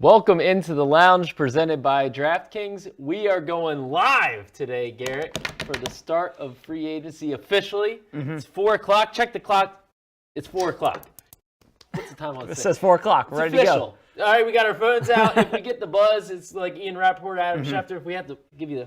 Welcome into the lounge presented by DraftKings. We are going live today, Garrett, for the start of free agency officially. It's 4 o'clock. Check the clock. It's 4 o'clock. What's the time on it? Says 4 o'clock. We're ready official. To go. All right, we got our phones out. If we get the buzz, it's like Ian Rappaport, Adam Schefter. If we have to give you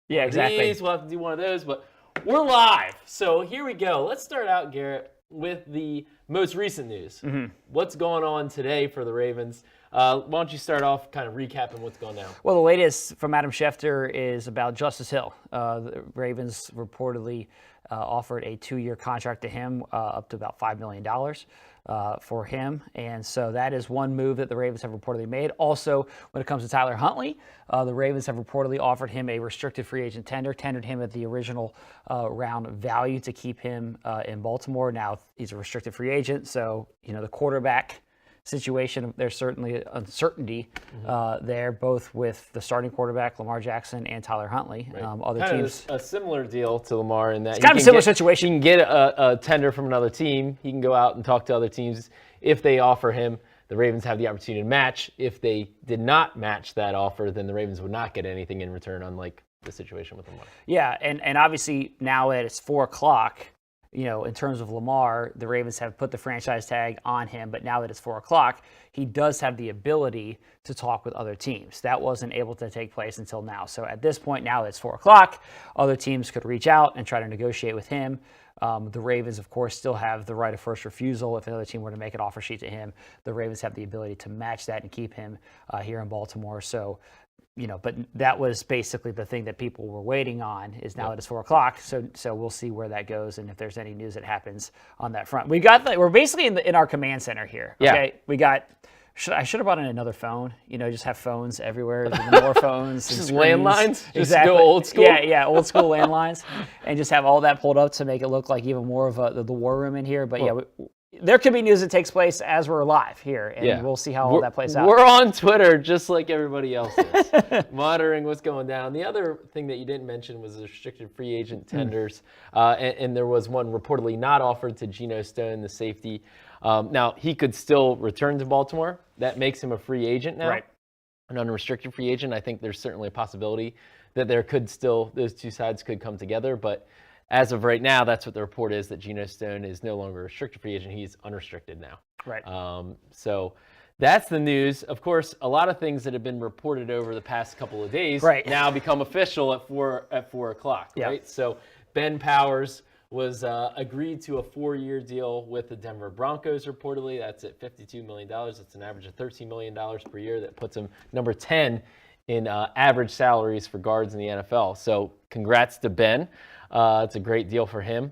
exactly. We'll have to do one of those. But we're live. So here we go. Let's start out, Garrett, with the most recent news. What's going on today for the Ravens? Why don't you start off kind of recapping what's going down? Well, the latest from Adam Schefter is about Justice Hill. The Ravens reportedly offered a 2-year contract to him, up to about $5 million for him. And so that is one move that the Ravens have reportedly made. Also, when it comes to Tyler Huntley, the Ravens have reportedly offered him a restricted free agent tendered him at the original round value to keep him in Baltimore. Now he's a restricted free agent, so the quarterback situation, there's certainly uncertainty there, both with the starting quarterback, Lamar Jackson, and Tyler Huntley. Right. Other kind teams. Of a similar deal to Lamar in that It's kind of a similar situation. You can get a tender from another team. He can go out and talk to other teams. If they offer him, the Ravens have the opportunity to match. If they did not match that offer, then the Ravens would not get anything in return, unlike the situation with Lamar. Yeah, and obviously now that it's 4 o'clock, in terms of Lamar, the Ravens have put the franchise tag on him, but now that it's 4 o'clock, he does have the ability to talk with other teams. That wasn't able to take place until now. So at this point, now that it's 4 o'clock, other teams could reach out and try to negotiate with him. The Ravens, of course, still have the right of first refusal. If another team were to make an offer sheet to him, the Ravens have the ability to match that and keep him here in Baltimore. So, but that was basically the thing that people were waiting on, is now that it's 4 o'clock. So we'll see where that goes and if there's any news that happens on that front. We're basically in our command center here. Okay, we got. I should have brought in another phone. Just have phones everywhere. More phones. Just landlines. Exactly. Just go old school. Yeah, old school landlines, and just have all that pulled up to make it look like even more of the war room in here. But there could be news that takes place as we're live here, and we'll see how all that plays out. We're on Twitter just like everybody else is, monitoring what's going down. The other thing that you didn't mention was the restricted free agent tenders, and there was one reportedly not offered to Geno Stone, the safety. Now, he could still return to Baltimore. That makes him a free agent now, an unrestricted free agent. I think there's certainly a possibility that those two sides could come together, but as of right now, that's what the report is, that Geno Stone is no longer a restricted free agent. He's unrestricted now. Right. So that's the news. Of course, a lot of things that have been reported over the past couple of days now become official at 4 o'clock, right? So Ben Powers was agreed to a 4-year deal with the Denver Broncos, reportedly. That's at $52 million. That's an average of $13 million per year. That puts him number 10 in average salaries for guards in the NFL. So congrats to Ben. It's a great deal for him.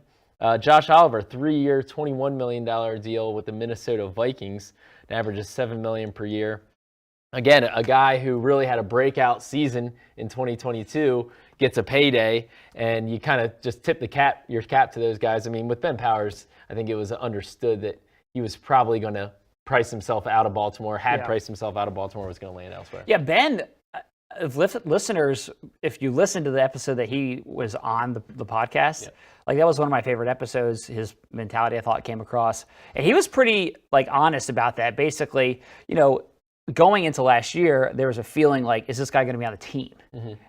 Josh Oliver, 3-year, $21 million deal with the Minnesota Vikings. An average of $7 million per year. Again, a guy who really had a breakout season in 2022 gets a payday, and you kind of just tip your cap to those guys. I mean, with Ben Powers, I think it was understood that he was probably going to price himself out of Baltimore, priced himself out of Baltimore, was going to land elsewhere. Yeah, Ben, listeners, if you listen to the episode that he was on the podcast, that was one of my favorite episodes. His mentality, I thought, came across, and he was pretty honest about that. Basically, going into last year, there was a feeling like, is this guy going to be on the team?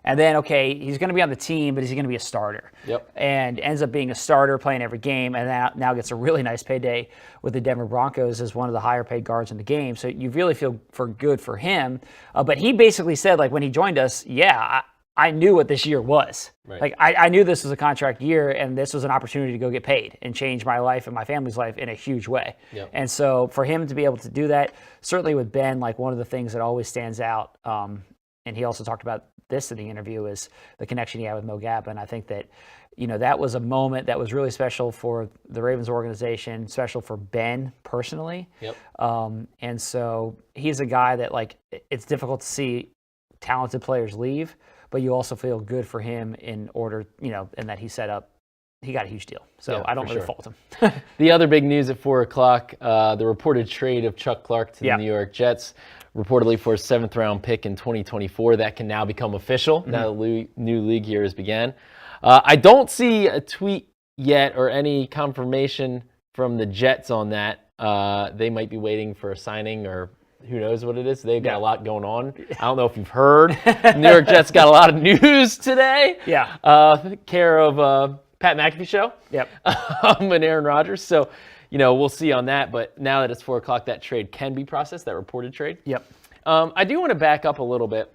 And then, he's going to be on the team, but is he going to be a starter? And ends up being a starter, playing every game, and now gets a really nice payday with the Denver Broncos as one of the higher paid guards in the game. So you really feel good for him. But he basically said, when he joined us, I knew what this year was. Right. I knew this was a contract year, and this was an opportunity to go get paid and change my life and my family's life in a huge way. And so for him to be able to do that, certainly with Ben, one of the things that always stands out, and he also talked about this in the interview, is the connection he had with Mo Gaba. And I think that, that was a moment that was really special for the Ravens organization, special for Ben personally. And so he's a guy that, it's difficult to see talented players leave, but you also feel good for him in order, and that he got a huge deal. So I don't really fault him. The other big news at 4 o'clock, the reported trade of Chuck Clark to the New York Jets, reportedly for a 7th-round pick in 2024. That can now become official now the new league year has began. I don't see a tweet yet or any confirmation from the Jets on that. They might be waiting for a signing or who knows what it is. They've got a lot going on. I don't know if you've heard. New York Jets got a lot of news today. Care of Pat McAfee show. And Aaron Rodgers. So, we'll see on that. But now that it's 4 o'clock, that trade can be processed, that reported trade. I do want to back up a little bit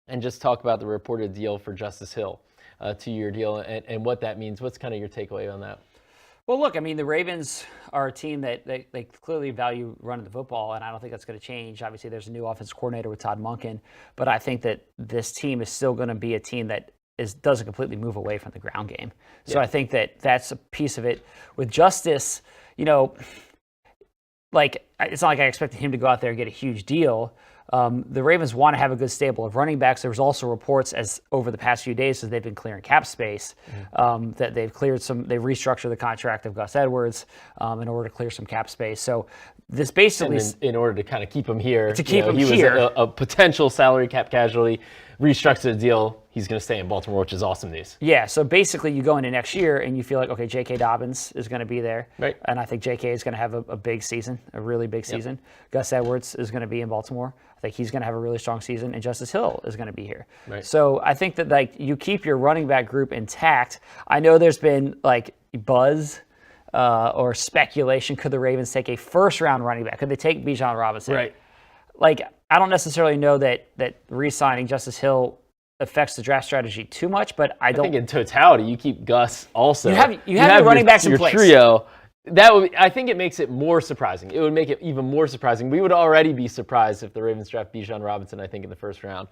and just talk about the reported deal for Justice Hill, 2-year deal, and what that means. What's kind of your takeaway on that? Well, look, I mean, the Ravens are a team that they clearly value running the football, and I don't think that's going to change. Obviously, there's a new offensive coordinator with Todd Monken, but I think that this team is still going to be a team that doesn't completely move away from the ground game. So I think that that's a piece of it. With Justice, like, it's not like I expected him to go out there and get a huge deal. The Ravens want to have a good stable of running backs. There was also reports as over the past few days as they've been clearing cap space that they've restructured the contract of Gus Edwards in order to clear some cap space. So this basically in order to kind of keep him here. To keep him he here. was a potential salary cap casualty. Restructured the deal. He's going to stay in Baltimore, which is awesome news. Yeah, so basically you go into next year and you feel like, okay, J.K. Dobbins is going to be there. Right. And I think J.K. is going to have a big season, a really big season. Gus Edwards is going to be in Baltimore. I think he's going to have a really strong season, and Justice Hill is going to be here. Right. So I think that like you keep your running back group intact. I know there's been like buzz or speculation. Could the Ravens take a first-round running back? Could they take Bijan Robinson? Right. Like, I don't necessarily know that re-signing Justice Hill affects the draft strategy too much, but I think in totality, you keep Gus also. You have your running backs in place. Your trio. I think it makes it more surprising. It would make it even more surprising. We would already be surprised if the Ravens draft Bijan Robinson, I think, in the first round.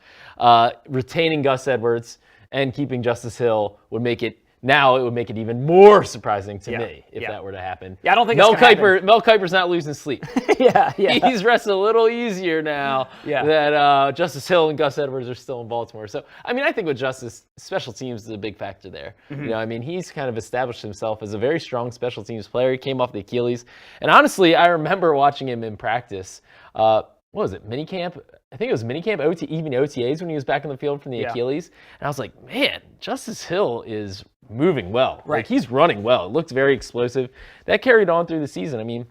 Retaining Gus Edwards and keeping Justice Hill would make it even more surprising to me if that were to happen. Yeah, I don't think Mel Kiper's not losing sleep. yeah. He's resting a little easier now that Justice Hill and Gus Edwards are still in Baltimore. So, I mean, I think with Justice, special teams is a big factor there. Mm-hmm. He's kind of established himself as a very strong special teams player. He came off the Achilles. And honestly, I remember watching him in practice. What was it, minicamp? I think it was minicamp, even OTAs when he was back in the field from the Achilles. And I was like, man, Justice Hill is moving well. Right. Like, he's running well. It looked very explosive. That carried on through the season. I mean,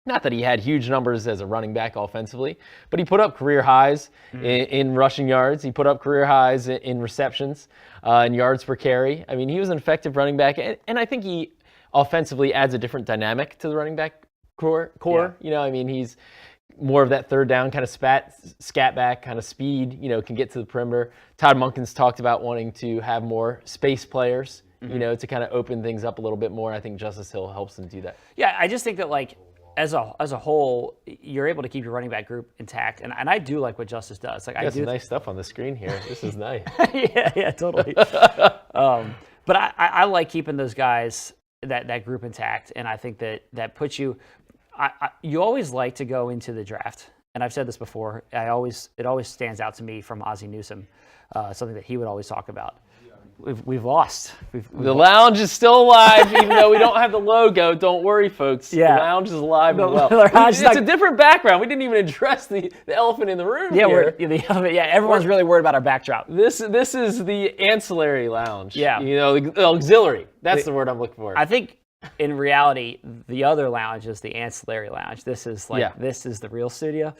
not that he had huge numbers as a running back offensively, but he put up career highs in rushing yards. He put up career highs in receptions and yards per carry. I mean, he was an effective running back. And I think he offensively adds a different dynamic to the running back core. He's more of that third down kind of scat back kind of speed, can get to the perimeter. Todd Monken's talked about wanting to have more space players, to kind of open things up a little bit more. I think Justice Hill helps them do that. Yeah, I just think that like as a whole, you're able to keep your running back group intact, and I do like what Justice does. Like, I do some nice stuff on the screen here. This is nice. yeah, totally. But I like keeping those guys that group intact, and I think that puts you. You always like to go into the draft, and I've said this before. It always stands out to me from Ozzie Newsome, something that he would always talk about. We've lost. The lounge is still alive, even though we don't have the logo. Don't worry, folks. Yeah. The lounge is alive and well. It's a different background. We didn't even address the elephant in the room here. Everyone's really worried about our backdrop. This is the ancillary lounge. Yeah. The auxiliary. That's the word I'm looking for. I think in reality, the other lounge is the ancillary lounge. This is this is the real studio.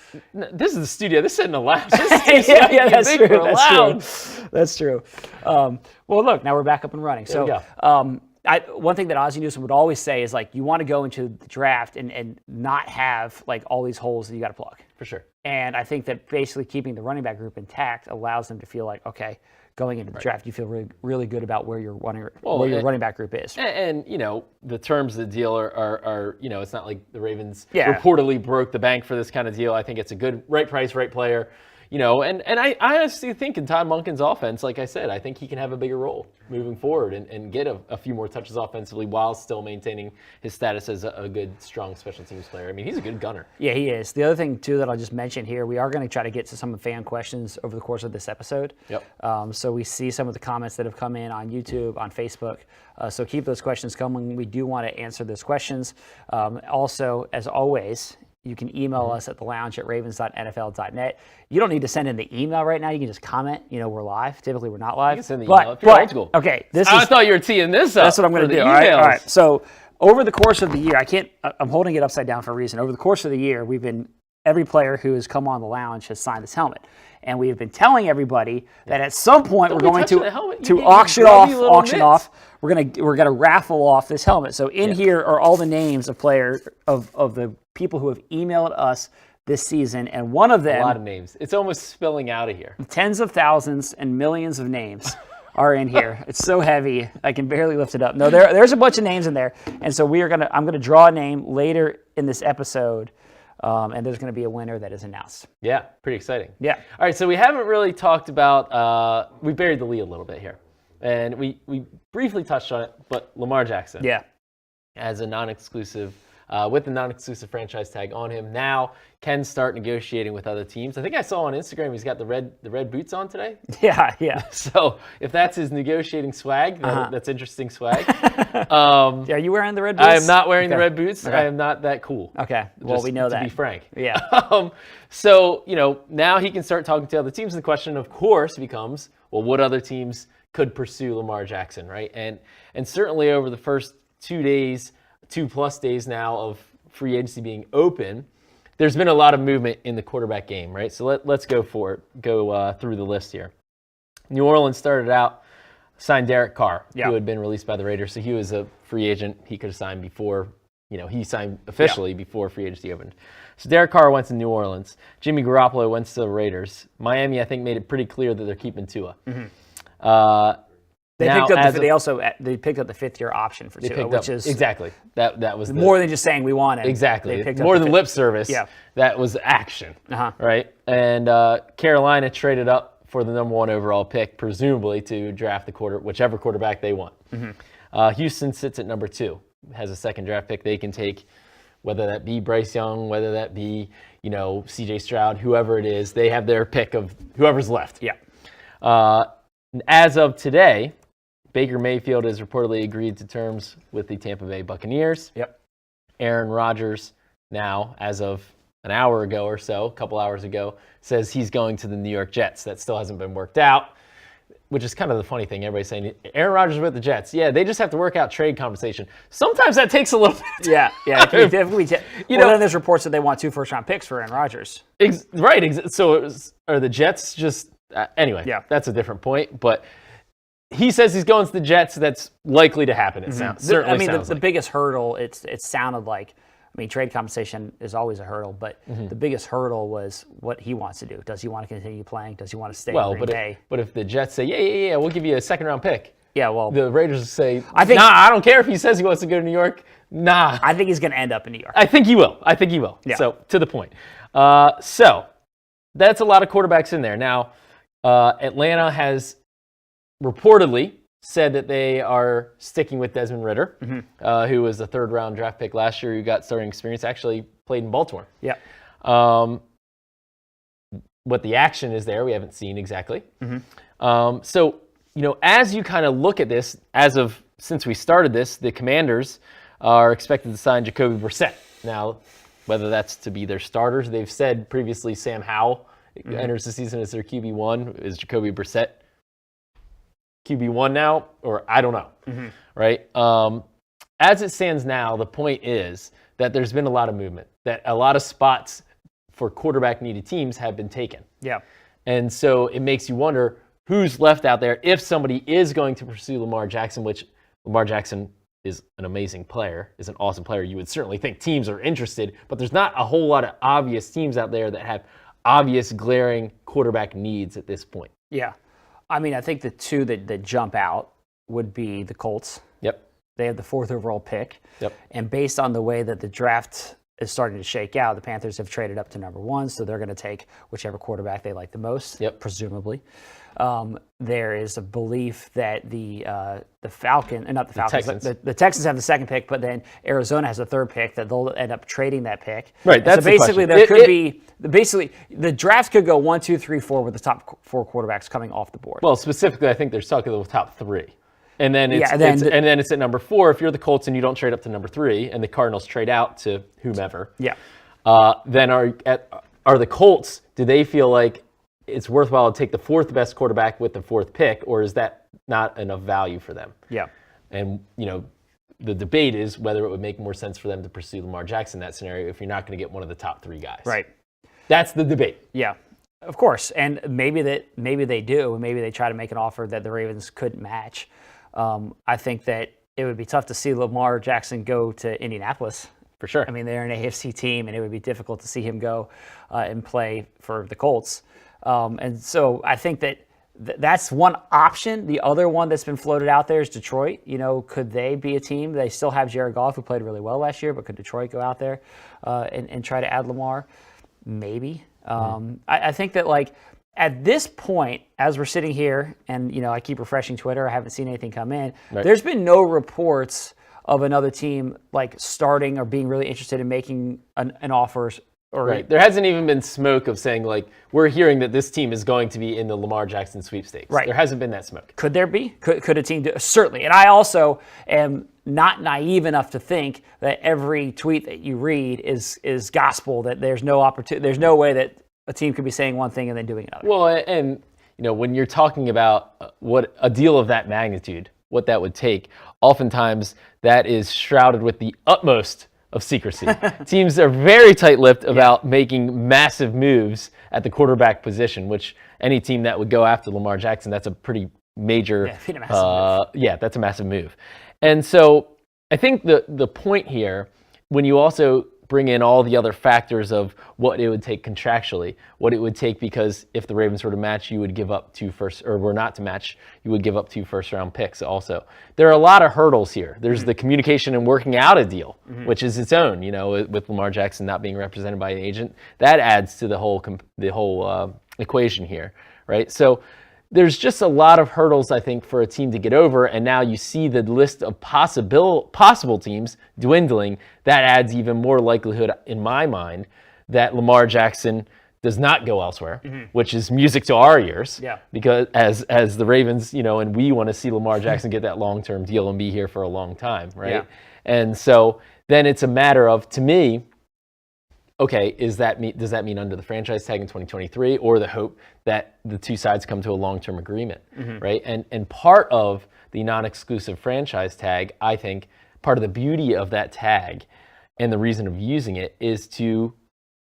This is the studio. This isn't a lounge. That's true. That's true. Well, look, now we're back up and running. So, one thing that Ozzie Newsome would always say is like, you want to go into the draft and not have like all these holes that you got to plug. For sure. And I think that basically keeping the running back group intact allows them to feel like, okay, going into the draft, you feel really, really good about where your running back group is. And the terms of the deal are it's not like the Ravens reportedly broke the bank for this kind of deal. I think it's a good right price, right player. And I honestly think in Todd Monken's offense, like I said, I think he can have a bigger role moving forward and get a few more touches offensively while still maintaining his status as a good, strong special teams player. I mean, he's a good gunner. Yeah, he is. The other thing, too, that I'll just mention here, we are going to try to get to some fan questions over the course of this episode. Yep. So we see some of the comments that have come in on YouTube, on Facebook. So keep those questions coming. We do want to answer those questions. Also, as always, you can email us at thelounge@ravens.nfl.net. You don't need to send in the email right now. You can just comment. We're live. Typically, we're not live. You can send the email if you're old school. Okay, I thought you were teeing this up. That's what I'm going to do. All right. So over the course of the year, I'm holding it upside down for a reason. Over the course of the year, we've been every player who has come on the lounge has signed this helmet. And we have been telling everybody that at some point we're going to auction off. We're gonna raffle off this helmet. So in here are all the names of players of the people who have emailed us this season, and one of them, a lot of names. It's almost spilling out of here. Tens of thousands and millions of names are in here. It's so heavy I can barely lift it up. No, there's a bunch of names in there, and so I'm gonna draw a name later in this episode. And there's going to be a winner that is announced. Yeah, pretty exciting. Yeah. All right, so we haven't really talked about, we buried the lead a little bit here. And we briefly touched on it, but Lamar Jackson. As a non-exclusive, with the non-exclusive franchise tag on him, now can start negotiating with other teams. I think I saw on Instagram he's got the red boots on today. Yeah. So if that's his negotiating swag, that's interesting swag. Are you wearing the red boots? I am not wearing the red boots. I am not that cool. Okay, well, we know that. To be frank. Yeah. So, now he can start talking to other teams. And the question, of course, becomes, well, what other teams could pursue Lamar Jackson, right? And certainly over the first 2+ days now of free agency being open, there's been a lot of movement in the quarterback game, right? So let's go for it. Go through the list here. New Orleans started out, signed Derek Carr, who had been released by the Raiders. So he was a free agent. He could have signed before, he signed officially before free agency opened. So Derek Carr went to New Orleans. Jimmy Garoppolo went to the Raiders. Miami, I think, made it pretty clear that they're keeping Tua. They picked up they picked up the 5th-year option for Tua, which is exactly that was more than just saying we want it. Exactly, more than lip service. Yeah, that was action. Right, and Carolina traded up for the number 1 overall pick, presumably to draft whichever quarterback they want. Houston sits at number 2, has a second draft pick they can take, whether that be Bryce Young, whether that be C.J. Stroud, whoever it is, they have their pick of whoever's left. As of today, Baker Mayfield has reportedly agreed to terms with the Tampa Bay Buccaneers. Aaron Rodgers now, as of an hour ago or so, a couple hours ago, says he's going to the New York Jets. That still hasn't been worked out, which is kind of the funny thing. Everybody's saying, Aaron Rodgers with the Jets. Yeah, they just have to work out trade compensation. Sometimes that takes a little bit. Yeah, it can definitely then there's reports that they want 2 first-round picks for Aaron Rodgers. Right. So are the Jets just... anyway, that's a different point, but he says he's going to the Jets. That's likely to happen. It sounds. The biggest hurdle. It sounded like. Trade compensation is always a hurdle, but the biggest hurdle was what he wants to do. Does he want to continue playing? Does he want to stay in Green Bay? But if the Jets say, yeah, we'll give you a 2nd-round pick. Yeah, well, the Raiders say, I don't care if he says he wants to go to New York. Nah, I think he's going to end up in New York. I think he will. Yeah. So to the point. So that's a lot of quarterbacks in there now. Atlanta has reportedly said that they are sticking with Desmond Ridder, who was a 3rd-round draft pick last year, who got starting experience, actually played in Baltimore. What the action is there, we haven't seen exactly. So, as you kind of look at this, since we started this, the Commanders are expected to sign Jacoby Brissett. Now, whether that's to be their starters, they've said previously Sam Howell enters the season as their QB1. Is Jacoby Brissett QB1 now? Or I don't know, right? As it stands now, the point is that there's been a lot of movement, that a lot of spots for quarterback-needed teams have been taken. And so it makes you wonder who's left out there if somebody is going to pursue Lamar Jackson, which Lamar Jackson is an amazing player, is an awesome player. You would certainly think teams are interested, but there's not a whole lot of obvious teams out there that have obvious glaring quarterback needs at this point. I think the 2 that jump out would be the Colts. They have the 4th overall pick. And based on the way that the draft is starting to shake out, the Panthers have traded up to number 1, so they're going to take whichever quarterback they like the most, presumably. There is a belief that the Texans have the 2nd pick, but then Arizona has the 3rd pick, that they'll end up trading that pick. Right. That's so basically, there could be the draft could go 1, 2, 3, 4 with the top 4 quarterbacks coming off the board. Well, specifically, I think they're talking about the top 3. And then it's at number 4 if you're the Colts and you don't trade up to number 3, and the Cardinals trade out to whomever. Then are the Colts? Do they feel like it's worthwhile to take the 4th best quarterback with the 4th pick, or is that not enough value for them? And the debate is whether it would make more sense for them to pursue Lamar Jackson in that scenario if you're not going to get one of the top 3 guys. Right. That's the debate. Yeah, of course. And maybe they do. Maybe they try to make an offer that the Ravens couldn't match. I think that it would be tough to see Lamar Jackson go to Indianapolis. For sure. I mean, they're an AFC team, and it would be difficult to see him go and play for the Colts. And so I think that that's one option. The other one that's been floated out there is Detroit. Could they be a team? They still have Jared Goff, who played really well last year, but could Detroit go out there and try to add Lamar? Maybe. I think that, at this point, as we're sitting here, and, I keep refreshing Twitter, I haven't seen anything come in. Right. There's been no reports of another team starting or being really interested in making an offer. Right. There hasn't even been smoke of saying we're hearing that this team is going to be in the Lamar Jackson sweepstakes. Right. There hasn't been that smoke. Could there be? Could a team do? Certainly. And I also am not naive enough to think that every tweet that you read is gospel, that there's no opportunity, there's no way that a team could be saying one thing and then doing another. Well, and when you're talking about what a deal of that magnitude, what that would take, oftentimes that is shrouded with the utmost of secrecy. Teams are very tight-lipped about making massive moves at the quarterback position, which any team that would go after Lamar Jackson, that's a pretty major, that's a massive move. And so I think the point here, when you also bring in all the other factors of what it would take contractually, what it would take, because if the Ravens were to match, you would give up 2 first, or were not to match, you would give up 2 first-round picks also. There are a lot of hurdles here. There's the communication and working out a deal, which is its own, with Lamar Jackson not being represented by an agent. That adds to the whole equation here, right? So there's just a lot of hurdles, I think, for a team to get over, and now you see the list of possible teams dwindling. That adds even more likelihood, in my mind, that Lamar Jackson does not go elsewhere, which is music to our ears. Yeah. Because as the Ravens, and we want to see Lamar Jackson get that long-term deal and be here for a long time, right? Yeah. And so then it's a matter of, to me, okay, does that mean under the franchise tag in 2023, or the hope that the two sides come to a long-term agreement, right? And part of the non-exclusive franchise tag, I think, part of the beauty of that tag and the reason of using it is to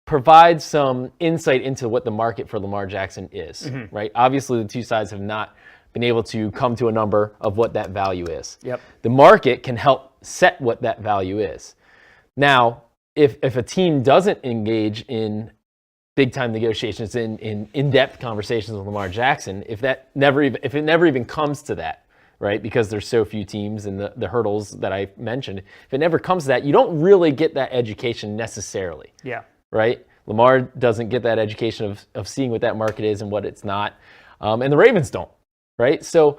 provide some insight into what the market for Lamar Jackson is, right? Obviously, the two sides have not been able to come to a number of what that value is. Yep. The market can help set what that value is. Now, if a team doesn't engage in big-time negotiations, in-depth conversations with Lamar Jackson, if it never even comes to that, right, because there's so few teams and the hurdles that I mentioned, if it never comes to that, you don't really get that education necessarily. Yeah. Right? Lamar doesn't get that education of seeing what that market is and what it's not, and the Ravens don't, right? So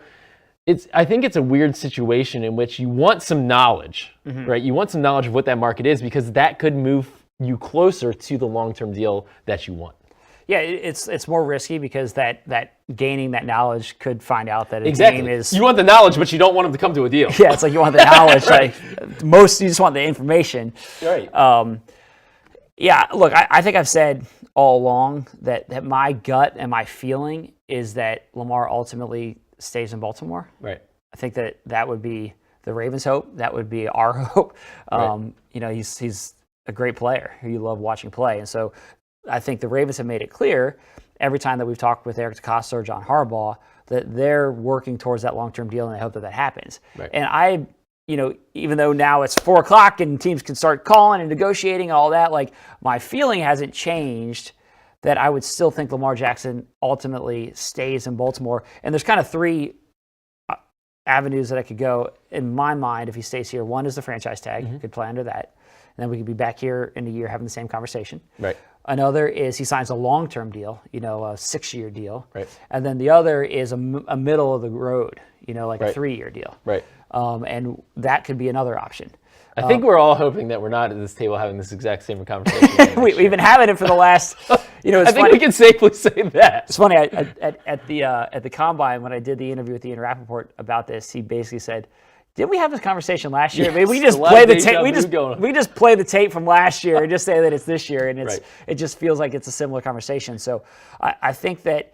I think it's a weird situation in which you want some knowledge, right? You want some knowledge of what that market is, because that could move you closer to the long-term deal that you want. Yeah, it's more risky because that gaining that knowledge could find out that a team is... You want the knowledge, but you don't want them to come to a deal. Yeah, it's like you want the knowledge. Right. You just want the information. Right. Yeah, look, I think I've said all along that my gut and my feeling is that Lamar ultimately stays in Baltimore. Right. I think that would be the Ravens' hope. That would be our hope. Right. He's a great player who you love watching play. And so I think the Ravens have made it clear every time that we've talked with Eric DeCosta or John Harbaugh that they're working towards that long-term deal, and I hope that happens. Right. And even though now it's 4:00 and teams can start calling and negotiating and all that, my feeling hasn't changed that I would still think Lamar Jackson ultimately stays in Baltimore. And there's kind of 3 avenues that I could go in my mind if he stays here. One is the franchise tag, could play under that. And then we could be back here in a year having the same conversation. Right. Another is he signs a long-term deal, a 6-year deal. Right. And then the other is a middle of the road, a 3-year deal. Right. And that could be another option. I think we're all hoping that we're not at this table having this exact same conversation. We've been having it for the last, I think we can safely say that. It's funny, at the Combine, when I did the interview with Ian Rappaport about this, he basically said, didn't we have this conversation last year? Yes, Maybe we just play the tape. We just play the tape from last year and just say that it's this year, and it just feels like it's a similar conversation. So I think that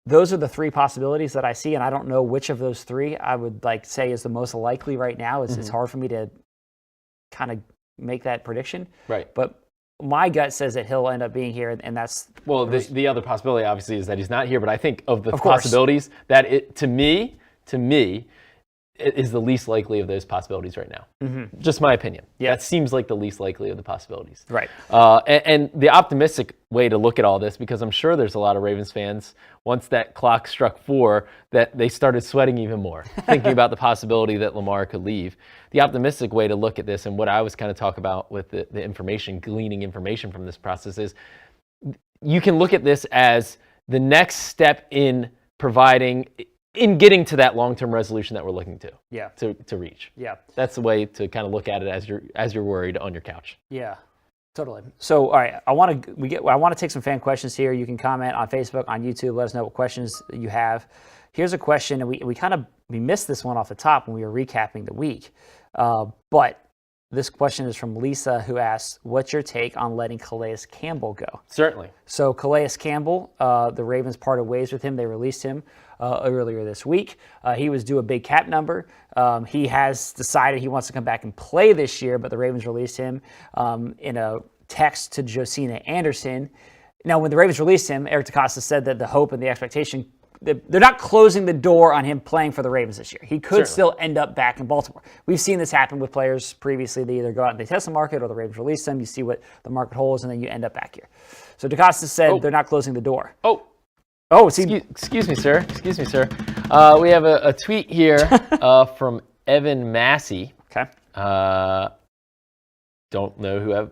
those are the 3 possibilities that I see, and I don't know which of those 3 I would say is the most likely right now. It's hard for me to kind of make that prediction. Right. But my gut says that he'll end up being here, and that's... Well, the other possibility, obviously, is that he's not here, but I think of the possibilities, that it, to me, it is the least likely of those possibilities right now. Mm-hmm. Just my opinion. Yeah. That seems like the least likely of the possibilities. Right. And the optimistic way to look at all this, because I'm sure there's a lot of Ravens fans, once that clock struck 4, that they started sweating even more, thinking about the possibility that Lamar could leave. The optimistic way to look at this, and what I was kind of talk about with the information, gleaning information from this process, is you can look at this as the next step in getting to that long-term resolution that we're looking to reach. Yeah. That's the way to kind of look at it as you're worried on your couch. Yeah. Totally. So, all right, I want to take some fan questions here. You can comment on Facebook, on YouTube. Let us know what questions you have. Here's a question, and we missed this one off the top when we were recapping the week. But this question is from Lisa, who asks, "What's your take on letting Calais Campbell go?" Certainly. So Calais Campbell, the Ravens parted ways with him. They released him earlier this week. He was due a big cap number. He has decided he wants to come back and play this year, but the Ravens released him in a text to Josina Anderson. Now, when the Ravens released him, Eric DeCosta said that the hope and the expectation, they're not closing the door on him playing for the Ravens this year. He could still end up back in Baltimore. We've seen this happen with players previously. They either go out and they test the market, or the Ravens release them. You see what the market holds, and then you end up back here. So DeCosta said they're not closing the door. Excuse me, sir. We have a tweet here from Evan Massey. Okay. Don't know who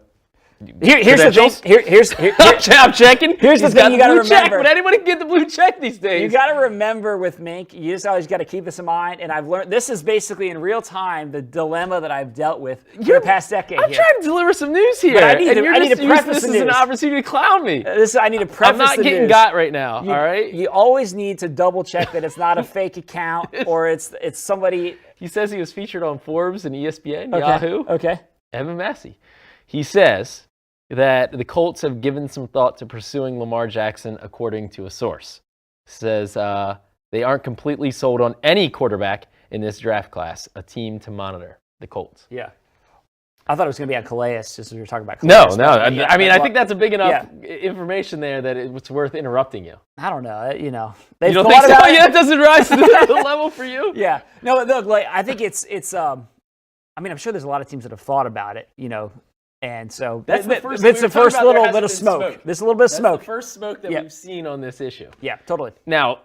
Here's the thing. I'm checking. Here's the thing you got to remember. But anybody can get the blue check these days. You got to remember with Mink, you just always got to keep this in mind. And I've learned this is basically in real time the dilemma that I've dealt with for the past decade. I'm trying to deliver some news here. But I need to preface this as an opportunity to clown me. I need to preface I'm not getting got right now. All right. You always need to double check that it's not a fake account or it's somebody. He says he was featured on Forbes and ESPN, Yahoo. Okay. Evan Massey. He says that the Colts have given some thought to pursuing Lamar Jackson, according to a source. Says they aren't completely sold on any quarterback in this draft class, a team to monitor, the Colts. Yeah. I thought it was going to be on Calais, just as we were talking about Calais. No. I mean, I think that's a big enough information there that it's worth interrupting you. I don't know. You don't think so? Yeah, it doesn't rise to the level for you? Yeah. No, look, I think it's I mean, I'm sure there's a lot of teams that have thought about it, And so that's the first little bit of smoke. There's a little bit of smoke. That's the first smoke that we've seen on this issue. Yeah, totally. Now,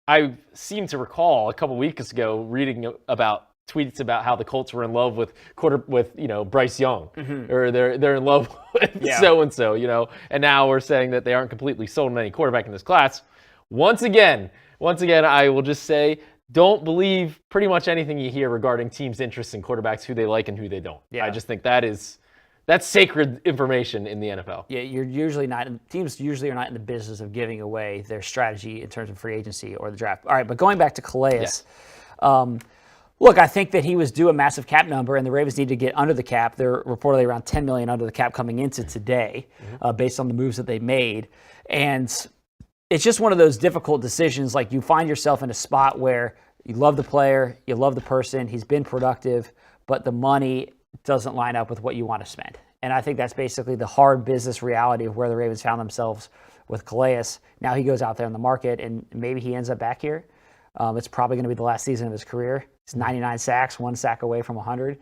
I seem to recall a couple weeks ago reading about tweets about how the Colts were in love with Bryce Young, or they're in love with so and so, and now we're saying that they aren't completely sold on any quarterback in this class. Once again, I will just say, don't believe pretty much anything you hear regarding teams' interests in quarterbacks, who they like and who they don't. Yeah. I just think that's sacred information in the NFL. Yeah, teams usually are not in the business of giving away their strategy in terms of free agency or the draft. All right, but going back to Calais, look, I think that he was due a massive cap number, and the Ravens need to get under the cap. They're reportedly around $10 million under the cap coming into today, based on the moves that they made. And it's just one of those difficult decisions. Like, you find yourself in a spot where you love the player, you love the person, he's been productive, but the money doesn't line up with what you want to spend. And I think that's basically the hard business reality of where the Ravens found themselves with Calais. Now he goes out there in the market, and maybe he ends up back here. It's probably going to be the last season of his career. He's 99 sacks, 1 sack away from 100.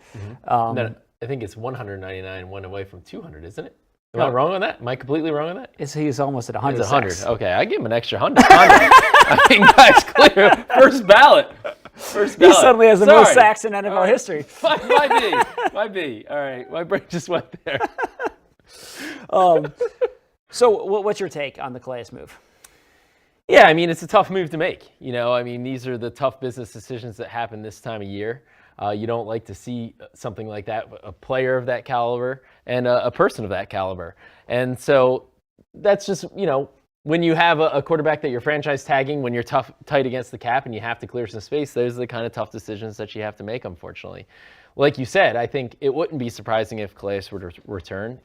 I think it's 199, 1 away from 200, isn't it? Am I wrong on that? Am I completely wrong on that? He's almost at 100. It's 100. Okay, I give him an extra 100. I mean, guys, clear. First ballot. He suddenly has the most sacks in NFL history. Might be. All right, my brain just went there. So what's your take on the Calais move? Yeah, I mean, it's a tough move to make. I mean, these are the tough business decisions that happen this time of year. You don't like to see something like that, a player of that caliber and a person of that caliber. And so that's just, when you have a quarterback that you're franchise tagging, when you're tight against the cap and you have to clear some space, those are the kind of tough decisions that you have to make, unfortunately. Like you said, I think it wouldn't be surprising if Calais were to return.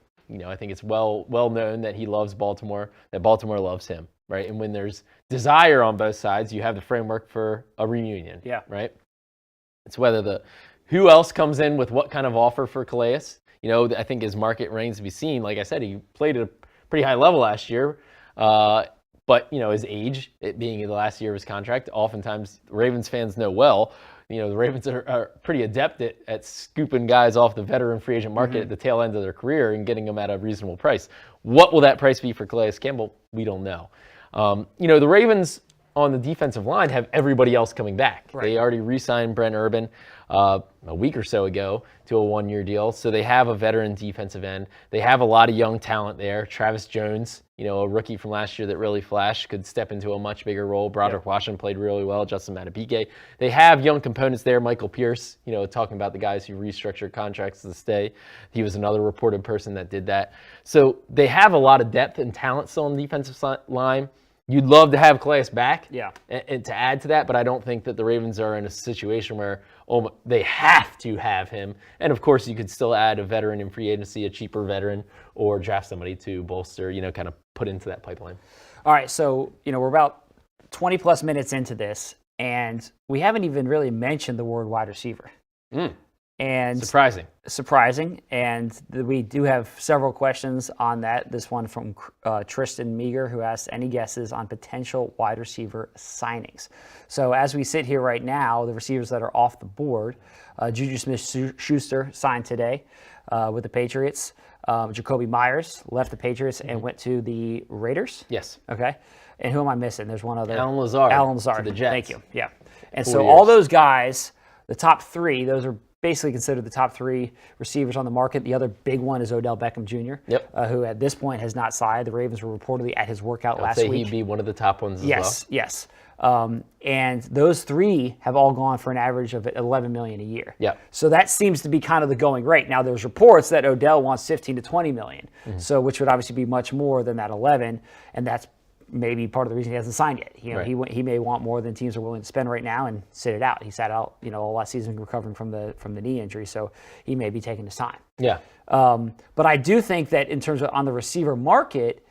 I think it's well known that he loves Baltimore, that Baltimore loves him, right? And when there's desire on both sides, you have the framework for a reunion, right? It's whether who else comes in with what kind of offer for Calais. I think his market remains to be seen. Like I said, he played at a pretty high level last year. But, his age, it being in the last year of his contract, oftentimes Ravens fans know well, the Ravens are pretty adept at scooping guys off the veteran free agent market at the tail end of their career and getting them at a reasonable price. What will that price be for Calais Campbell? We don't know. The Ravens on the defensive line have everybody else coming back. Right. They already re-signed Brent Urban a week or so ago to a 1-year deal. So they have a veteran defensive end. They have a lot of young talent there. Travis Jones, a rookie from last year that really flashed, could step into a much bigger role. Broderick Washington played really well. Justin Madubuike. They have young components there. Michael Pierce, talking about the guys who restructured contracts to stay. He was another reported person that did that. So they have a lot of depth and talent still on the defensive line. You'd love to have Calais back and to add to that, but I don't think that the Ravens are in a situation where they have to have him. And, of course, you could still add a veteran in free agency, a cheaper veteran, or draft somebody to bolster, kind of put into that pipeline. All right, so, we're about 20-plus minutes into this, and we haven't even really mentioned the word wide receiver. And surprising, and we do have several questions on that. This one from Tristan Meager, who asked any guesses on potential wide receiver signings. So as we sit here right now, the receivers that are off the board, Juju Smith-Schuster signed today with the Patriots. Jacoby Myers left the Patriots and went to the Raiders. Yes. Okay. And who am I missing? There's one other. Allen Lazard. To the Jets. Thank you. Yeah. And so all those guys, the top three, those are basically considered the top 3 receivers on the market. The other big one is Odell Beckham Jr., who at this point has not signed. The Ravens were reportedly at his workout last week. He'd be one of the top ones as well. Yes. And those 3 have all gone for an average of $11 million a year. Yeah. So that seems to be kind of the going rate. Now there's reports that Odell wants 15 to 20 million, so which would obviously be much more than that 11, and that's maybe part of the reason he hasn't signed yet. He may want more than teams are willing to spend right now and sit it out. He sat out, all last season recovering from the knee injury, so he may be taking his time. Yeah. But I do think that in terms of on the receiver market,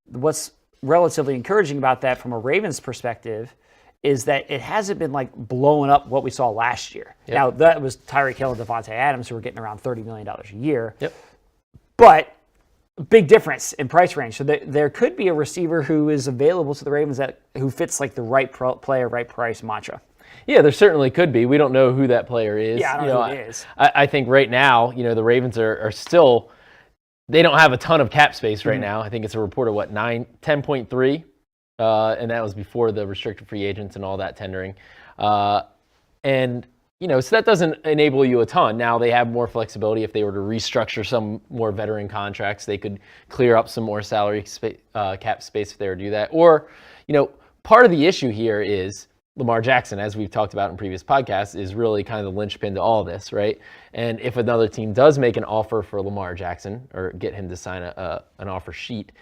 what's relatively encouraging about that from a Ravens perspective is that it hasn't been like blowing up what we saw last year. Yep. Now that was Tyreek Hill and Devontae Adams who were getting around $30 million a year. Yep. But big difference in price range. So there could be a receiver who is available to the Ravens who fits like the right player, right price mantra. Yeah, there certainly could be. We don't know who that player is. Yeah, I don't know who it is. I think right now, the Ravens are still, they don't have a ton of cap space right now. I think it's a report of 10.3, and that was before the restricted free agents and all that tendering. So that doesn't enable you a ton. Now they have more flexibility. If they were to restructure some more veteran contracts, they could clear up some more salary cap space if they were to do that. Or, part of the issue here is Lamar Jackson, as we've talked about in previous podcasts, is really kind of the linchpin to all this, right? And if another team does make an offer for Lamar Jackson or get him to sign an offer sheet,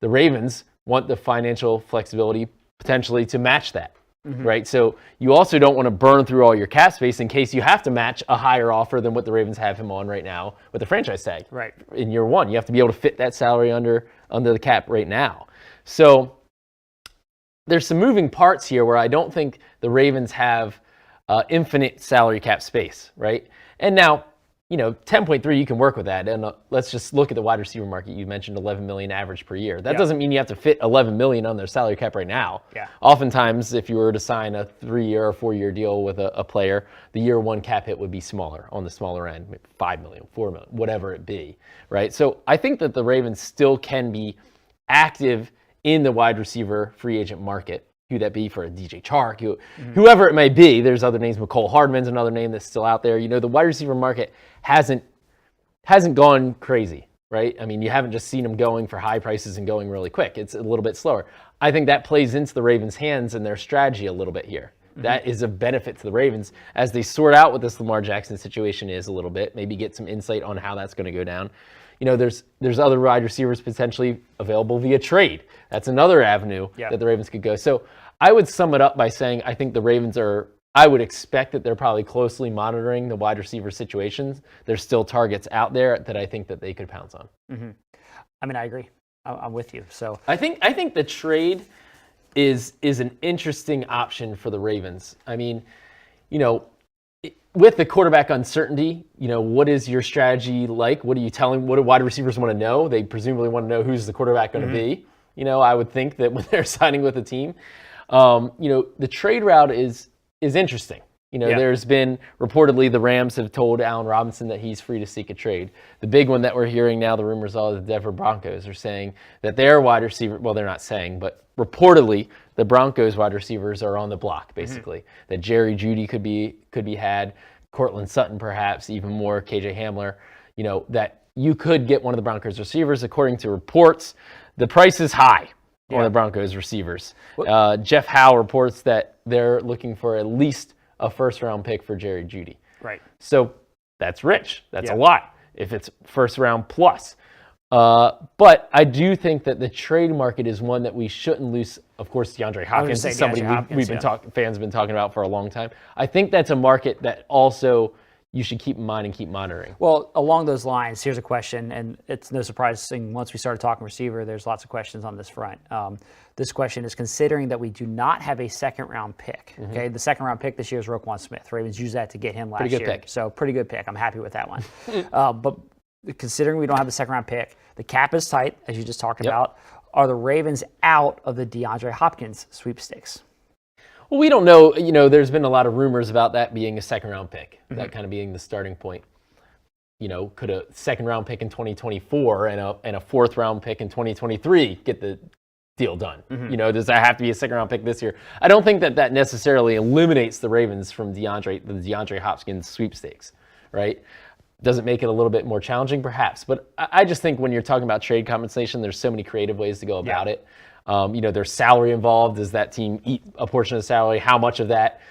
the Ravens want the financial flexibility potentially to match that. Right, so you also don't want to burn through all your cap space in case you have to match a higher offer than what the Ravens have him on right now with the franchise tag. Right. In year one, you have to be able to fit that salary under the cap right now. So there's some moving parts here where I don't think the Ravens have infinite salary cap space, right? And now, 10.3, you can work with that. And let's just look at the wide receiver market. You mentioned 11 million average per year. That doesn't mean you have to fit 11 million on their salary cap right now. Yeah. Oftentimes, if you were to sign a 3-year or 4-year deal with a player, the year one cap hit would be smaller, on the smaller end, maybe 5 million, 4 million, whatever it be, right? So I think that the Ravens still can be active in the wide receiver free agent market. Who that be for a DJ Chark, whoever it may be. There's other names. McCole Hardman's another name that's still out there. The wide receiver market hasn't gone crazy, right? I mean, you haven't just seen them going for high prices and going really quick. It's a little bit slower. I think that plays into the Ravens' hands and their strategy a little bit here. That is a benefit to the Ravens as they sort out what this Lamar Jackson situation is a little bit, maybe get some insight on how that's going to go down. There's other wide receivers potentially available via trade. That's another avenue that the Ravens could go. So I would sum it up by saying I think the Ravens I would expect that they're probably closely monitoring the wide receiver situations. There's still targets out there that I think that they could pounce on. I mean, I agree. I'm with you. So I think the trade is an interesting option for the Ravens. I mean, with the quarterback uncertainty, what is your strategy like? What are you telling? What do wide receivers want to know? They presumably want to know who's the quarterback going to be. I would think that when they're signing with a team, the trade route is interesting. There's been reportedly the Rams have told Allen Robinson that he's free to seek a trade. The big one that we're hearing now, the rumors are the Denver Broncos are saying that their wide receiver, well, they're not saying, but reportedly the Broncos wide receivers are on the block, basically. That Jerry Jeudy could be had, Cortland Sutton perhaps, even more, KJ Hamler, that you could get one of the Broncos receivers. According to reports, the price is high on the Broncos receivers. Jeff Howe reports that they're looking for at least a first-round pick for Jerry Jeudy. Right. So that's rich. That's a lot if it's first-round plus. But I do think that the trade market is one that we shouldn't lose. Of course, DeAndre Hopkins is somebody fans have been talking about for a long time. I think that's a market that also you should keep in mind and keep monitoring. Well, along those lines, here's a question, and it's no surprising once we started talking receiver, there's lots of questions on this front. This question is considering that we do not have a second-round pick. Okay, the second-round pick this year is Roquan Smith. Ravens used that to get him last year. Pretty good pick. So pretty good pick. I'm happy with that one. But considering we don't have a second-round pick, the cap is tight, as you just talked about. Are the Ravens out of the DeAndre Hopkins sweepstakes? Well, we don't know. There's been a lot of rumors about that being a second-round pick, that kind of being the starting point. Could a second-round pick in 2024 and a fourth-round pick in 2023 get the deal done? Does that have to be a second-round pick this year? I don't think that necessarily eliminates the Ravens from the DeAndre Hopkins sweepstakes, right? Does it make it a little bit more challenging? Perhaps. But I just think when you're talking about trade compensation, there's so many creative ways to go about it. There's salary involved. Does that team eat a portion of the salary? How much of that?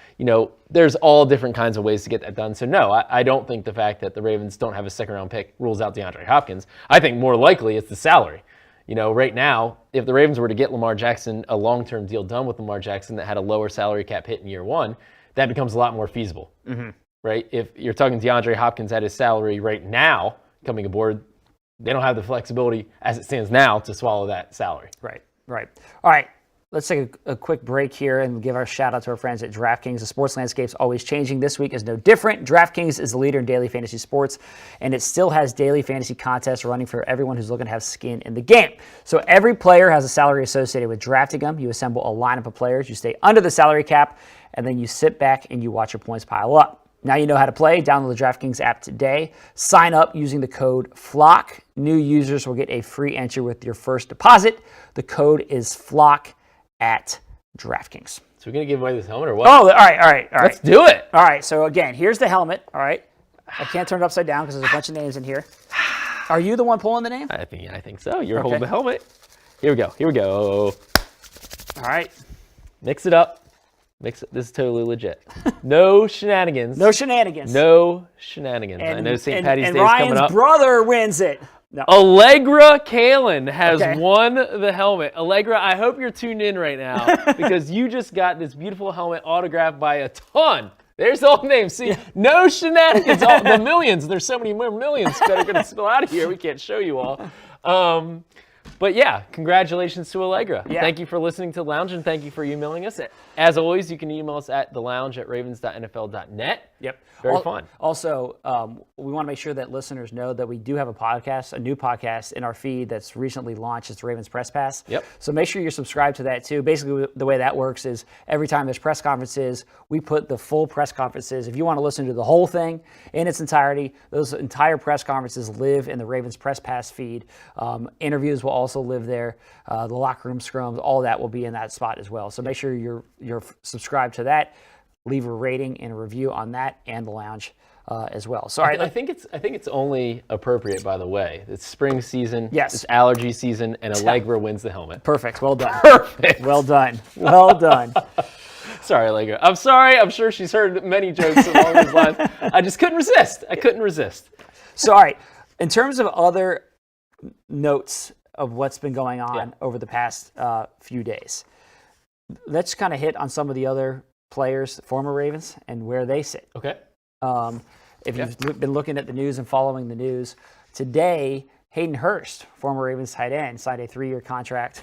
There's all different kinds of ways to get that done. So no, I don't think the fact that the Ravens don't have a second-round pick rules out DeAndre Hopkins. I think more likely it's the salary. Right now, if the Ravens were to get Lamar Jackson, a long-term deal done with Lamar Jackson that had a lower salary cap hit in year one, that becomes a lot more feasible. Right? If you're talking DeAndre Hopkins at his salary right now coming aboard, they don't have the flexibility as it stands now to swallow that salary. Right. All right. Let's take a quick break here and give our shout out to our friends at DraftKings. The sports landscape's always changing. This week is no different. DraftKings is the leader in daily fantasy sports, and it still has daily fantasy contests running for everyone who's looking to have skin in the game. So every player has a salary associated with drafting them. You assemble a lineup of players, you stay under the salary cap, and then you sit back and you watch your points pile up. Now you know how to play. Download the DraftKings app today. Sign up using the code FLOCK. New users will get a free entry with your first deposit. The code is FLOCK at DraftKings. So we're going to give away this helmet or what? Oh, all right. Let's do it. All right, so again, here's the helmet. All right. I can't turn it upside down because there's a bunch of names in here. Are you the one pulling the name? I think so. You're holding the helmet. Here we go. All right. Mix it up. This is totally legit. No shenanigans. No shenanigans. I know St. Patty's Day is coming up. Ryan's brother wins it. No. Allegra Kalen has won the helmet. Allegra, I hope you're tuned in right now because you just got this beautiful helmet autographed by a ton. There's all the names. See, no shenanigans. The millions. There's so many more millions that are going to spill out of here. We can't show you all. But yeah, congratulations to Allegra. Yeah. Thank you for listening to Lounge, and thank you for emailing us. As always, you can email us at thelounge@ravens.nfl.net. Yep. Very fun. Also, we want to make sure that listeners know that we do have a new podcast in our feed that's recently launched. It's Ravens Press Pass. Yep. So make sure you're subscribed to that too. Basically, the way that works is every time there's press conferences, we put the full press conferences. If you want to listen to the whole thing in its entirety, those entire press conferences live in the Ravens Press Pass feed. Interviews will also live there. The locker room scrums, all that will be in that spot as well. So make sure you're subscribed to that. Leave a rating and a review on that and the Lounge as well. So, all right, I think it's only appropriate, by the way. It's spring season. Yes. It's allergy season, and Allegra wins the helmet. Perfect. Well done. Perfect. Well done. Well done. Sorry, Allegra. I'm sorry. I'm sure she's heard many jokes along those lines. I just couldn't resist. So, all right, in terms of other notes of what's been going on over the past few days, let's kind of hit on some of the other players, former Ravens, and where they sit. Okay. If you've been looking at the news and following the news, today, Hayden Hurst, former Ravens tight end, signed a 3-year contract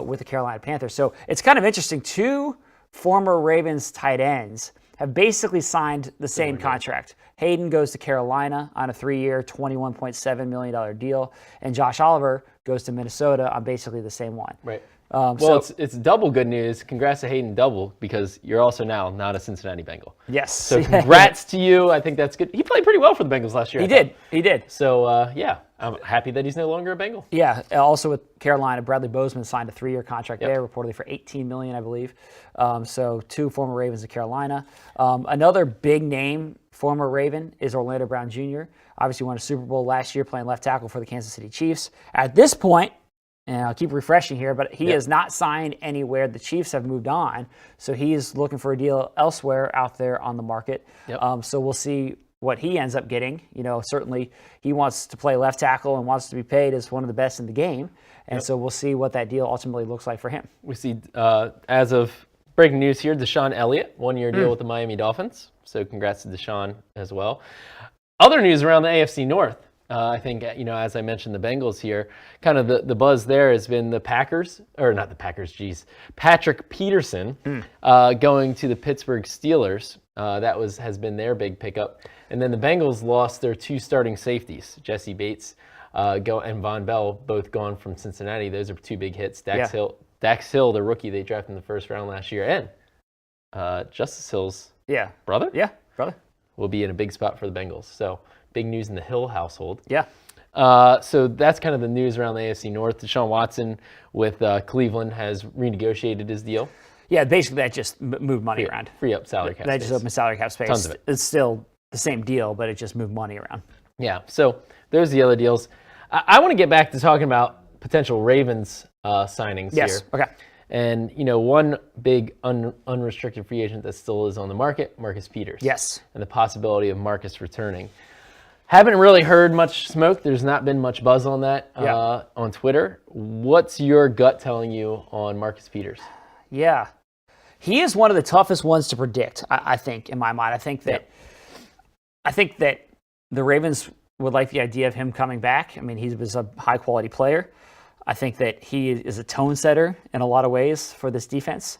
with the Carolina Panthers. So it's kind of interesting. 2 former Ravens tight ends have basically signed the same contract. Hayden goes to Carolina on a 3-year, $21.7 million deal, and Josh Oliver goes to Minnesota on basically the same one. Right. Well, it's double good news. Congrats to Hayden double, because you're also now not a Cincinnati Bengal. Yes. So congrats to you. I think that's good. He played pretty well for the Bengals last year. He did. So, yeah, I'm happy that he's no longer a Bengal. Yeah. Also with Carolina, Bradley Bozeman signed a 3-year contract there, reportedly for $18 million, I believe. So 2 former Ravens of Carolina. Another big name former Raven is Orlando Brown Jr. Obviously won a Super Bowl last year playing left tackle for the Kansas City Chiefs. At this point, and I'll keep refreshing here, but he has not signed anywhere. The Chiefs have moved on, so he's looking for a deal elsewhere out there on the market. So we'll see what he ends up getting. Certainly he wants to play left tackle and wants to be paid as one of the best in the game, and so we'll see what that deal ultimately looks like for him. We see, as of breaking news here, Deshaun Elliott, 1-year deal with the Miami Dolphins. So congrats to Deshaun as well. Other news around the AFC North. I think, as I mentioned, the Bengals here, kind of the buzz there has been Patrick Peterson going to the Pittsburgh Steelers. That has been their big pickup. And then the Bengals lost their 2 starting safeties, Jesse Bates and Von Bell, both gone from Cincinnati. Those are 2 big hits. Dax Hill, the rookie they drafted in the first round last year, and Justice Hill's brother? Yeah, brother. Will be in a big spot for the Bengals. So big news in the Hill household. Yeah. So that's kind of the news around the AFC North. Deshaun Watson with Cleveland has renegotiated his deal. Yeah, basically that just moved money around. Free up salary cap space. That just opened salary cap space. Tons of it. It's still the same deal, but it just moved money around. Yeah, so there's the other deals. I want to get back to talking about potential Ravens signings here. Yes, okay. And, one big unrestricted free agent that still is on the market, Marcus Peters. Yes. And the possibility of Marcus returning. Haven't really heard much smoke. There's not been much buzz on that on Twitter. What's your gut telling you on Marcus Peters? Yeah. He is one of the toughest ones to predict, I think, in my mind. I think that the Ravens would like the idea of him coming back. I mean, he was a high-quality player. I think that he is a tone setter in a lot of ways for this defense.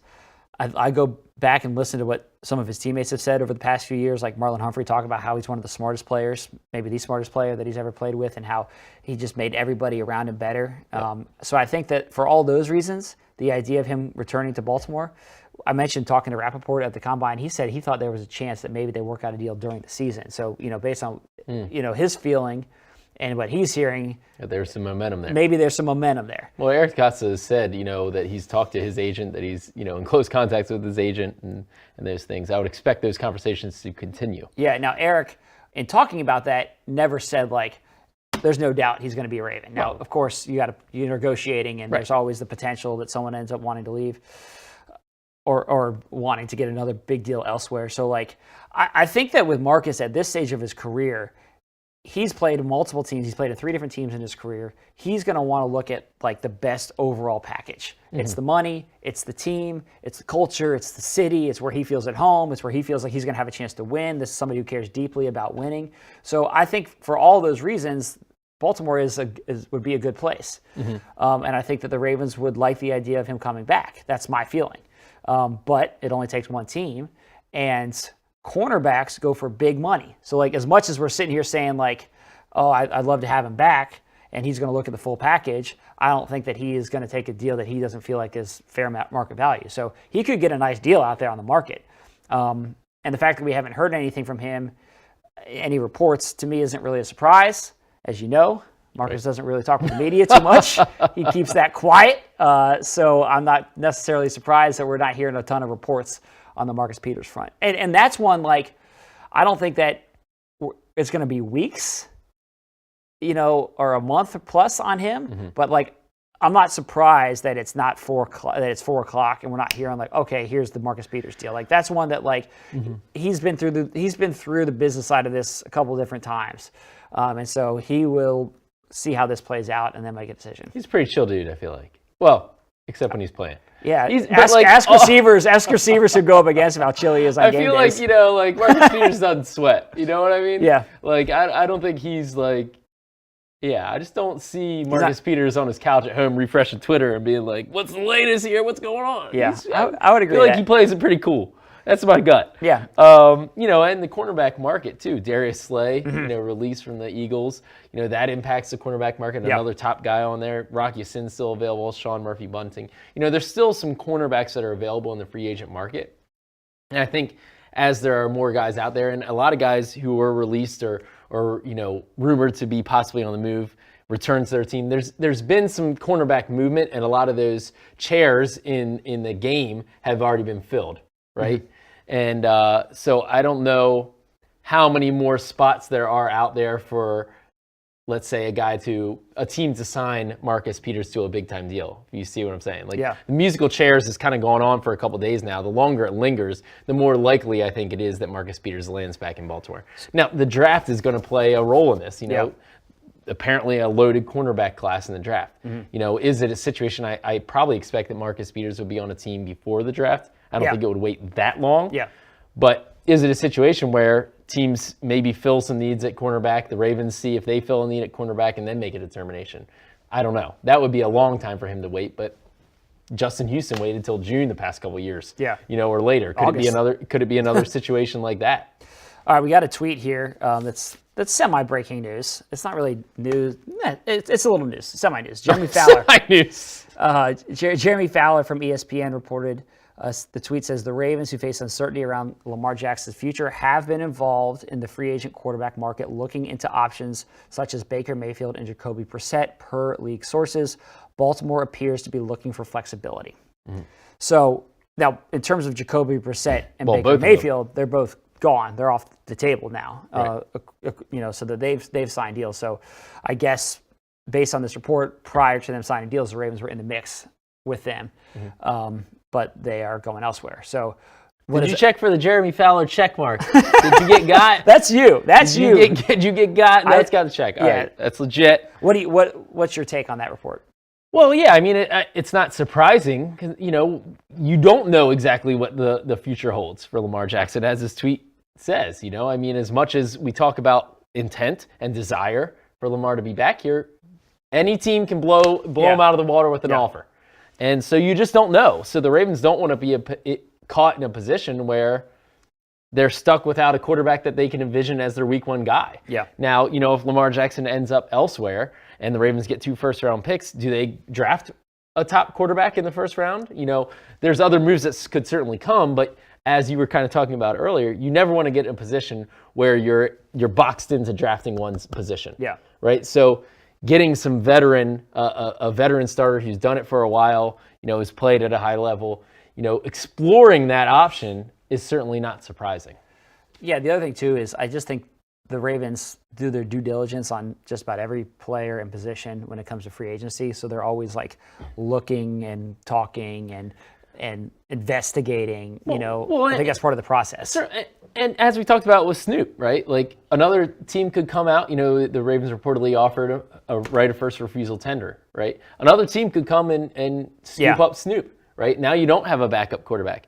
I go back and listen to what some of his teammates have said over the past few years, like Marlon Humphrey talk about how he's one of the smartest players, maybe the smartest player that he's ever played with, and how he just made everybody around him better. So I think that for all those reasons, the idea of him returning to Baltimore, I mentioned talking to Rappaport at the Combine, he said he thought there was a chance that maybe they work out a deal during the season. So, based on, his feeling and what he's hearing, there's some momentum there. Maybe there's some momentum there. Well, Eric Costa has said, that he's talked to his agent, that he's, in close contact with his agent and those things. I would expect those conversations to continue. Yeah. Now, Eric, in talking about that, never said there's no doubt he's going to be a Raven. Now, of course, you're negotiating, and there's always the potential that someone ends up wanting to leave or wanting to get another big deal elsewhere. So, I think that with Marcus at this stage of his career, he's played multiple teams. He's played in 3 different teams in his career. He's going to want to look at the best overall package. It's the money, it's the team, it's the culture, it's the city, it's where he feels at home, it's where he feels like he's going to have a chance to win. This is somebody who cares deeply about winning. So I think for all those reasons, Baltimore would be a good place. And I think that the Ravens would like the idea of him coming back. That's my feeling. But it only takes one team, and cornerbacks go for big money. So as much as we're sitting here saying I'd love to have him back and he's going to look at the full package, I don't think that he is going to take a deal that he doesn't feel like is fair market value. So he could get a nice deal out there on the market. And the fact that we haven't heard anything from him, any reports, to me isn't really a surprise. As you know, Marcus doesn't really talk with the media too much. He keeps that quiet. So I'm not necessarily surprised that we're not hearing a ton of reports on the Marcus Peters front. And that's one, I don't think that it's going to be weeks, or a month plus on him. But I'm not surprised that it's not 4 o'clock and we're not hearing okay, here's the Marcus Peters deal. That's one that he's been through the business side of this a couple of different times. And so he will see how this plays out and then make a decision. He's a pretty chill dude, I feel like. Well, except when he's playing. Yeah, ask receivers who go up against him how chill he is on game days. I feel like Marcus Peters doesn't sweat. You know what I mean? Yeah. I don't think he's I just don't see Marcus Peters on his couch at home refreshing Twitter and being like, what's the latest here? What's going on? Yeah, I would agree. I feel like he plays it pretty cool. That's my gut. Yeah. And the cornerback market too. Darius Slay, released from the Eagles. That impacts the cornerback market. Another top guy on there. Rock Ya-Sin's still available. Sean Murphy-Bunting. There's still some cornerbacks that are available in the free agent market. And I think as there are more guys out there, and a lot of guys who were released or rumored to be possibly on the move, returns to their team. There's been some cornerback movement, and a lot of those chairs in the game have already been filled, right? And so I don't know how many more spots there are out there for, let's say, a team to sign Marcus Peters to a big-time deal. You see what I'm saying? The musical chairs has kind of gone on for a couple days now. The longer it lingers, the more likely I think it is that Marcus Peters lands back in Baltimore. Now, the draft is going to play a role in this, apparently a loaded cornerback class in the draft. Is it a situation, I probably expect that Marcus Peters would be on a team before the draft. I don't think it would wait that long. But is it a situation where teams maybe fill some needs at cornerback, the Ravens see if they fill a need at cornerback and then make a determination? I don't know. That would be a long time for him to wait, but Justin Houston waited till June the past couple of years. Or later. Could it be another situation like that? All right, we got a tweet here that's semi-breaking news. It's not really news. It's a little news, semi-news. Jeremy Fowler. Semi-news. Jeremy Fowler from ESPN reported, the tweet says, the Ravens, who face uncertainty around Lamar Jackson's future, have been involved in the free agent quarterback market, looking into options such as Baker Mayfield and Jacoby Brissett, per league sources. Baltimore appears to be looking for flexibility. So now, in terms of Jacoby Brissett and Baker Mayfield, they're both gone. They're off the table now. Right. So that they've signed deals. So I guess based on this report, prior to them signing deals, the Ravens were in the mix with them, but they are going elsewhere. So did you check for the Jeremy Fowler check mark? Did you get got? That's you. That's you. Did you get got? That's got to check. All right, that's legit. What's your take on that report? Well, yeah, I mean, it's not surprising because, you don't know exactly what the future holds for Lamar Jackson, as his tweet says. I mean, as much as we talk about intent and desire for Lamar to be back here, any team can blow him out of the water with an offer. And so you just don't know. So the Ravens don't want to be caught in a position where they're stuck without a quarterback that they can envision as their week one guy. Now, if Lamar Jackson ends up elsewhere and the Ravens get 2 first-round picks, do they draft a top quarterback in the first round? There's other moves that could certainly come, but as you were kind of talking about earlier, you never want to get in a position where you're boxed into drafting one's position. Right? So getting some veteran, a veteran starter who's done it for a while, has played at a high level, exploring that option is certainly not surprising. Yeah, the other thing too is I just think the Ravens do their due diligence on just about every player and position when it comes to free agency. So they're always looking and talking and investigating. I think that's part of the process. Sure. And as we talked about with Snoop, right? Another team could come out. The Ravens reportedly offered a right of first refusal tender, right? Another team could come and scoop up Snoop. Right? Now you don't have a backup quarterback.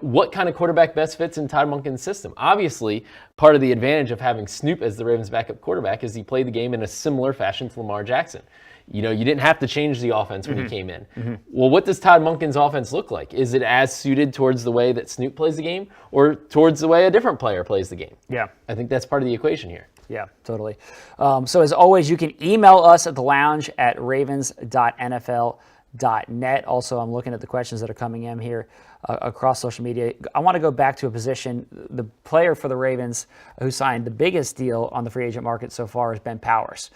What kind of quarterback best fits in Todd Monken's system? Obviously, part of the advantage of having Snoop as the Ravens' backup quarterback is he played the game in a similar fashion to Lamar Jackson. You didn't have to change the offense when he came in. Well, what does Todd Monken's offense look like? Is it as suited towards the way that Snoop plays the game or towards the way a different player plays the game? Yeah. I think that's part of the equation here. Yeah, totally. So as always, you can email us at thelounge@ravens.nfl.net. Also, I'm looking at the questions that are coming in here across social media. I want to go back to a position. The player for the Ravens who signed the biggest deal on the free agent market so far is Ben Powers.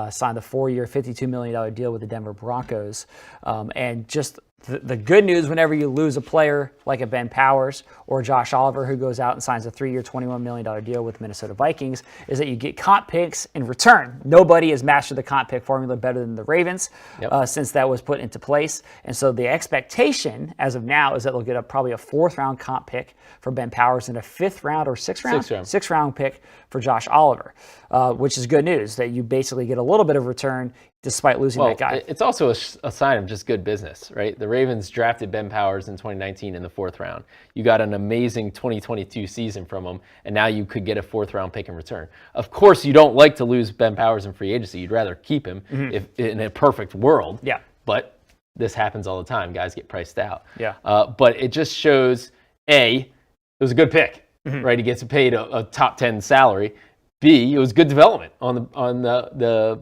Signed the 4-year, $52 million deal with the Denver Broncos. And just the good news whenever you lose a player like a Ben Powers or Josh Oliver who goes out and signs a 3-year, $21 million deal with Minnesota Vikings is that you get comp picks in return. Nobody has mastered the comp pick formula better than the Ravens since that was put into place. And so the expectation as of now is that they'll get probably a 4th-round comp pick for Ben Powers and a 5th round or 6th round? 6th round pick for Josh Oliver, which is good news that you basically get a little bit of return despite losing that guy. It's also a sign of just good business, right? The Ravens drafted Ben Powers in 2019 in the 4th round. You got an amazing 2022 season from him, and now you could get a 4th-round pick in return. Of course, you don't like to lose Ben Powers in free agency. You'd rather keep him if in a perfect world. Yeah. But this happens all the time. Guys get priced out. Yeah. But it just shows, A, it was a good pick, right? He gets paid a top 10 salary. B, it was good development on the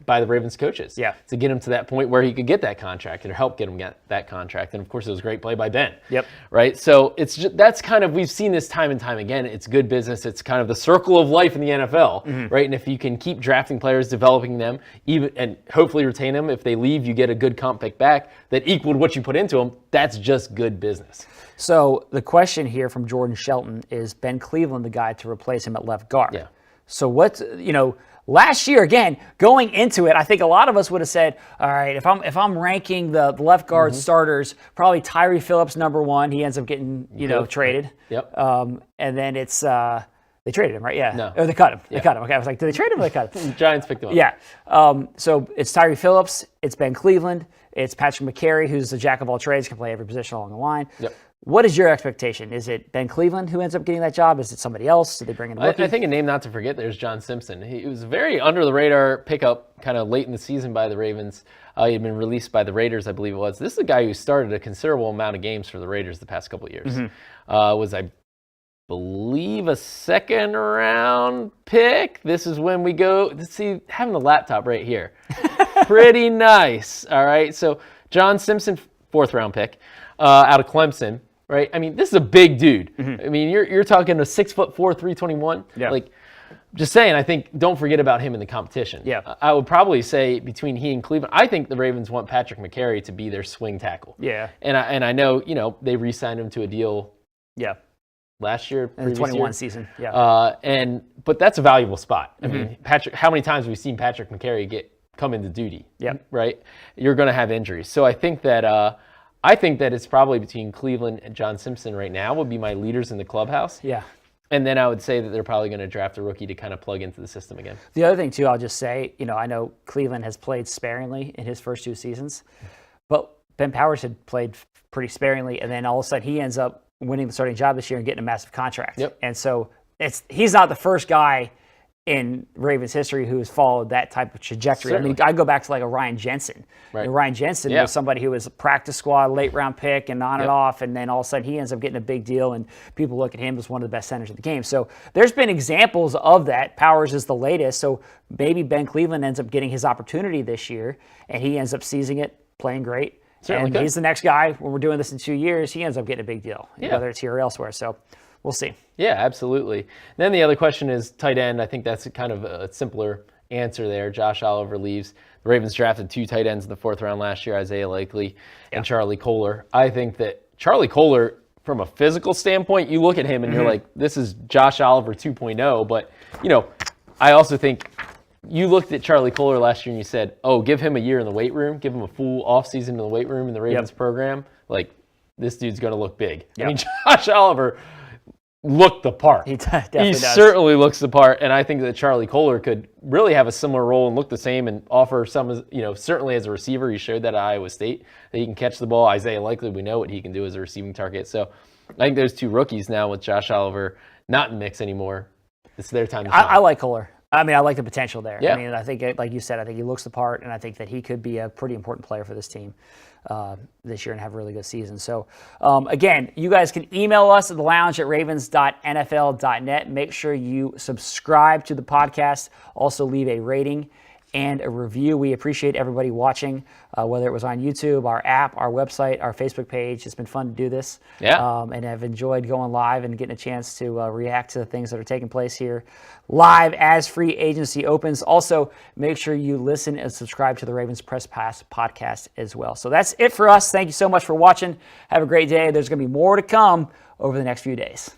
by the Ravens coaches. Yeah. To get him to that point where he could get that contract and help get him get that contract. And of course, it was a great play by Ben. Yep. Right. So it's just, that's kind of, we've seen this time and time again. It's good business. It's kind of the circle of life in the NFL, right? And if you can keep drafting players, developing them, even and hopefully retain them, if they leave, you get a good comp pick back that equaled what you put into them. That's just good business. So the question here from Jordan Shelton is Ben Cleveland the guy to replace him at left guard? Yeah. So what's, last year, again, going into it, I think a lot of us would have said, all right, if I'm ranking the left guard starters, probably Tyree Phillips number one. He ends up getting, traded. Yep. And then it's they traded him, right? Yeah. No. Oh, they cut him. Yeah. They cut him. Okay, I was like, did they trade him or they cut him? Giants picked him up. Yeah. So it's Tyree Phillips, it's Ben Cleveland, it's Patrick McCary, who's the jack of all trades, can play every position along the line. Yep. What is your expectation? Is it Ben Cleveland who ends up getting that job? Is it somebody else? Did they bring in a rookie? I think a name not to forget, there's John Simpson. He was a very under-the-radar pickup kind of late in the season by the Ravens. He had been released by the Raiders, I believe it was. This is a guy who started a considerable amount of games for the Raiders the past couple of years. Was, I believe, a second-round pick. This is when we go, let's see, having the laptop right here. Pretty nice, all right? So John Simpson, fourth-round pick out of Clemson. Right, I mean, this is a big dude. I mean, you're talking a 6'4", 321. Yeah. Like, just saying. I think don't forget about him in the competition. Yeah. I would probably say between he and Cleveland, I think the Ravens want Patrick McCary to be their swing tackle. Yeah. And I know they re-signed him to a deal. Yeah. Last year, in the 21 season. Yeah. But that's a valuable spot. I mean, Patrick. How many times have we seen Patrick McCary come into duty? Yeah. Right. You're going to have injuries, so I think that. I think that it's probably between Cleveland and John Simpson right now would be my leaders in the clubhouse. Yeah. And then I would say that they're probably going to draft a rookie to kind of plug into the system again. The other thing, too, I'll just say, I know Cleveland has played sparingly in his first two seasons, but Ben Powers had played pretty sparingly, and then all of a sudden he ends up winning the starting job this year and getting a massive contract. Yep. And so he's not the first guy in Ravens history who has followed that type of trajectory. Certainly. I mean, I go back to like a Ryan Jensen. Right. Ryan Jensen was somebody who was a practice squad, late round pick and on and off, and then all of a sudden he ends up getting a big deal, and people look at him as one of the best centers of the game. So there's been examples of that. Powers is the latest. So maybe Ben Cleveland ends up getting his opportunity this year, and he ends up seizing it, playing great. Certainly and he's the next guy. When we're doing this in 2 years, he ends up getting a big deal, whether it's here or elsewhere. So we'll see. Yeah, absolutely. Then the other question is tight end. I think that's kind of a simpler answer there. Josh Oliver leaves. The Ravens drafted 2 tight ends in the 4th round last year, Isaiah Likely and Charlie Kolar. I think that Charlie Kolar, from a physical standpoint, you look at him and you're like, this is Josh Oliver 2.0. But, I also think you looked at Charlie Kolar last year and you said, oh, give him a year in the weight room, give him a full offseason in the weight room in the Ravens program. Like, this dude's going to look big. I mean, Josh Oliver looked the part. He definitely does. Certainly looks the part, and I think that Charlie Kolar could really have a similar role and look the same and offer some, certainly as a receiver. He showed that at Iowa State that he can catch the ball. Isaiah Likely, we know what he can do as a receiving target. So I think those 2 rookies now with Josh Oliver not in the mix anymore, it's their time to shine. I like Kolar. I mean, I like the potential there. Yeah. I mean, I think, like you said, I think he looks the part, and I think that he could be a pretty important player for this team this year and have a really good season. So, again, you guys can email us at thelounge@ravens.nfl.net. Make sure you subscribe to the podcast. Also, leave a rating and a review. We appreciate everybody watching, whether it was on YouTube, our app, our website, our Facebook page. It's been fun to do this. Yeah. And I've enjoyed going live and getting a chance to react to the things that are taking place here live as free agency opens. Also, make sure you listen and subscribe to the Ravens Press Pass podcast as well. So that's it for us. Thank you so much for watching. Have a great day. There's going to be more to come over the next few days.